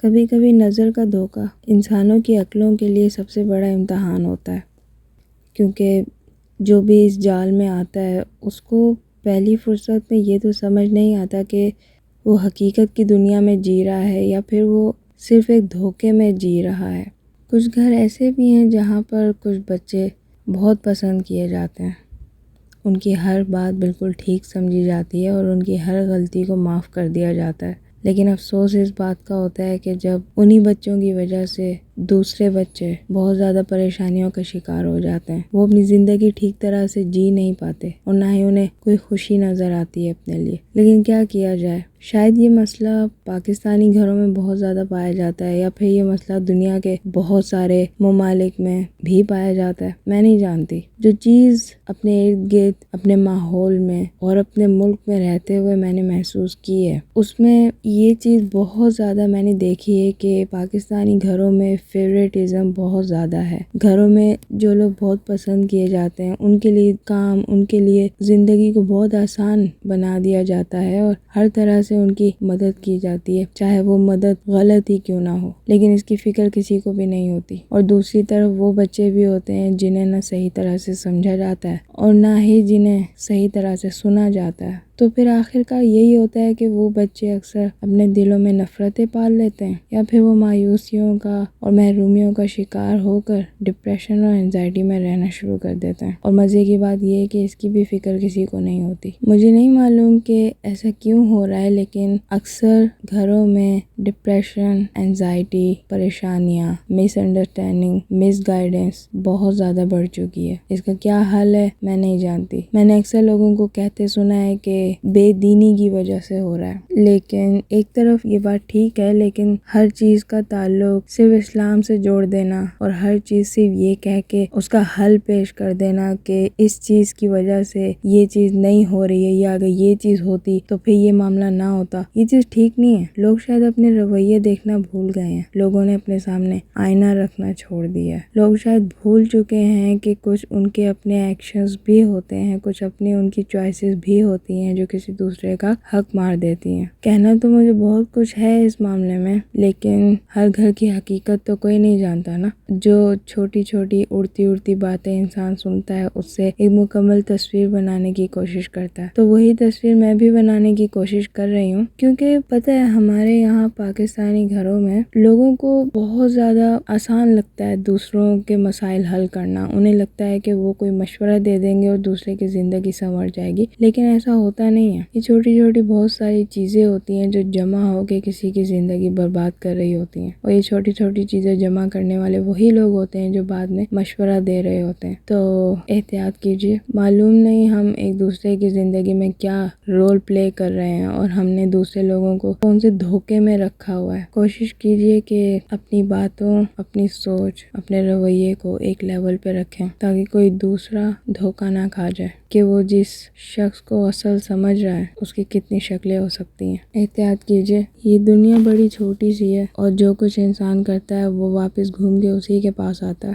کبھی کبھی نظر کا دھوکہ انسانوں کی عقلوں کے لیے سب سے بڑا امتحان ہوتا ہے، کیونکہ جو بھی اس جال میں آتا ہے اس کو پہلی فرصت میں یہ تو سمجھ نہیں آتا کہ وہ حقیقت کی دنیا میں جی رہا ہے یا پھر وہ صرف ایک دھوکے میں جی رہا ہے۔ کچھ گھر ایسے بھی ہیں جہاں پر کچھ بچے بہت پسند کیے جاتے ہیں، ان کی ہر بات بالکل ٹھیک سمجھی جاتی ہے اور ان کی ہر غلطی کو معاف کر دیا جاتا ہے، لیکن افسوس اس بات کا ہوتا ہے کہ جب انہی بچوں کی وجہ سے دوسرے بچے بہت زیادہ پریشانیوں کا شکار ہو جاتے ہیں، وہ اپنی زندگی ٹھیک طرح سے جی نہیں پاتے اور نہ ہی انہیں کوئی خوشی نظر آتی ہے اپنے لیے۔ لیکن کیا کیا جائے، شاید یہ مسئلہ پاکستانی گھروں میں بہت زیادہ پایا جاتا ہے یا پھر یہ مسئلہ دنیا کے بہت سارے ممالک میں بھی پایا جاتا ہے، میں نہیں جانتی۔ جو چیز اپنے ارد گرد، اپنے ماحول میں اور اپنے ملک میں رہتے ہوئے میں نے محسوس کی ہے، اس میں یہ چیز بہت زیادہ میں نے دیکھی ہے کہ پاکستانی گھروں میں فیوریٹزم بہت زیادہ ہے۔ گھروں میں جو لوگ بہت پسند کیے جاتے ہیں ان کے لیے کام، ان کے لیے زندگی کو بہت آسان بنا دیا جاتا ہے اور ہر طرح سے ان کی مدد کی جاتی ہے، چاہے وہ مدد غلط ہی کیوں نہ ہو، لیکن اس کی فکر کسی کو بھی نہیں ہوتی۔ اور دوسری طرف وہ بچے بھی ہوتے ہیں جنہیں نہ صحیح طرح سے سمجھا جاتا ہے اور نہ ہی جنہیں صحیح طرح سے سنا جاتا ہے، تو پھر آخر کار یہی ہوتا ہے کہ وہ بچے اکثر اپنے دلوں میں نفرتیں پال لیتے ہیں یا پھر وہ مایوسیوں کا اور محرومیوں کا شکار ہو کر ڈپریشن اور انزائٹی میں رہنا شروع کر دیتے ہیں۔ اور مزے کی بات یہ ہے کہ اس کی بھی فکر کسی کو نہیں ہوتی۔ مجھے نہیں معلوم کہ ایسا کیوں ہو رہا ہے، لیکن اکثر گھروں میں ڈپریشن، انزائٹی، پریشانیاں، مس انڈرسٹینڈنگ، مس گائیڈنس بہت زیادہ بڑھ چکی ہے۔ اس کا کیا حل ہے میں نہیں جانتی۔ میں نے اکثر لوگوں کو کہتے سنا ہے کہ بے دینی کی وجہ سے ہو رہا ہے، لیکن ایک طرف یہ بات ٹھیک ہے، لیکن ہر چیز کا تعلق صرف اسلام سے جوڑ دینا اور ہر چیز صرف یہ کہہ کے اس کا حل پیش کر دینا کہ اس چیز کی وجہ سے یہ چیز نہیں ہو رہی ہے یا اگر یہ چیز ہوتی تو پھر یہ معاملہ نہ ہوتا، یہ چیز ٹھیک نہیں ہے۔ لوگ شاید اپنے رویے دیکھنا بھول گئے ہیں، لوگوں نے اپنے سامنے آئینہ رکھنا چھوڑ دیا ہے، لوگ شاید بھول چکے ہیں کہ کچھ ان کے اپنے ایکشنز بھی ہوتے ہیں، کچھ اپنی ان کی چوائسز بھی ہوتی ہیں جو کسی دوسرے کا حق مار دیتی ہیں۔ کہنا تو مجھے بہت کچھ ہے اس معاملے میں، لیکن ہر گھر کی حقیقت تو کوئی نہیں جانتا نا۔ جو چھوٹی چھوٹی اڑتی باتیں انسان سنتا ہے اس سے ایک مکمل تصویر بنانے کی کوشش کرتا ہے، تو وہی تصویر میں بھی بنانے کی کوشش کر رہی ہوں، کیونکہ پتہ ہے ہمارے یہاں پاکستانی گھروں میں لوگوں کو بہت زیادہ آسان لگتا ہے دوسروں کے مسائل حل کرنا۔ انہیں لگتا ہے کہ وہ کوئی مشورہ دے دیں گے اور دوسرے کی زندگی سنور جائے گی، لیکن ایسا ہوتا نہیں ہے۔ یہ چھوٹی چھوٹی بہت ساری چیزیں ہوتی ہیں جو جمع ہو کے کسی کی زندگی برباد کر رہی ہوتی ہیں، اور یہ چھوٹی چھوٹی چیزیں جمع کرنے والے وہی لوگ ہوتے ہیں جو بعد میں مشورہ دے رہے ہوتے ہیں۔ تو احتیاط کیجیے، معلوم نہیں ہم ایک دوسرے کی زندگی میں کیا رول پلے کر رہے ہیں اور ہم نے دوسرے لوگوں کو کون سے دھوکے میں رکھا ہوا ہے۔ کوشش کیجیے کہ اپنی باتوں، اپنی سوچ، اپنے رویے کو ایک لیول پہ رکھیں تاکہ کوئی دوسرا دھوکہ نہ کھا جائے کہ وہ جس شخص کو اصل سمجھ رہا ہے اس کی کتنی شکلیں ہو سکتی ہیں۔ احتیاط کیجیے، یہ دنیا بڑی چھوٹی سی ہے اور جو کچھ انسان کرتا ہے وہ واپس گھوم کے اسی کے پاس آتا ہے۔